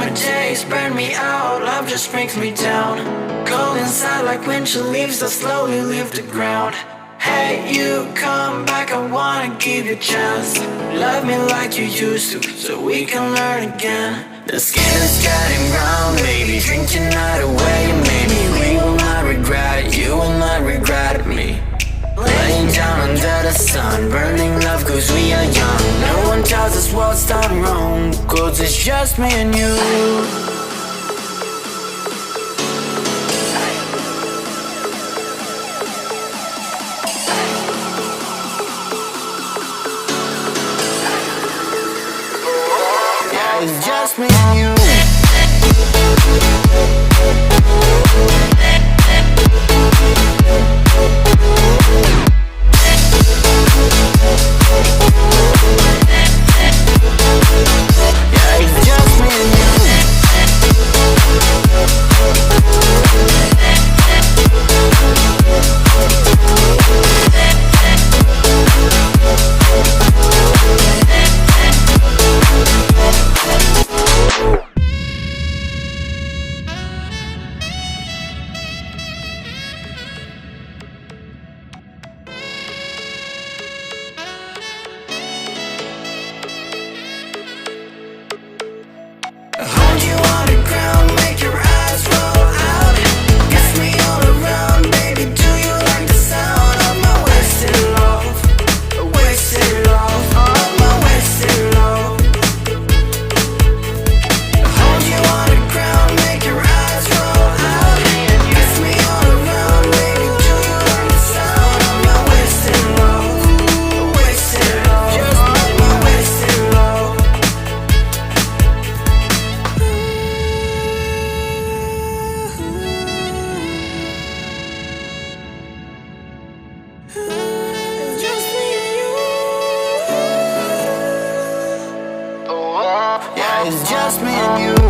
summer days burn me out, love just brings me down. Cold inside like winter leaves that slowly leave the ground. Hey, you come back, I wanna give you a chance. Love me like you used to, so we can learn again. The skin is getting brown, baby, drink your night away. Maybe we will not regret it, you will not regret me. Laying down under the sun, burning love cause we are young. No one tells us what's done wrong, cause it's just me and you. It's just me and you. Yeah, it's just me and you. Hold you on the ground, make your eyes roll out. Kiss me all around, baby, do you like the sound of my wasted love? Wasted love, of my wasted love. Hold you on the ground, make your eyes roll out. Kiss me all around, baby, do you like the sound of my wasted love? Wasted love, just like my wasted love. It's just me and you. Yeah, it's just me and you.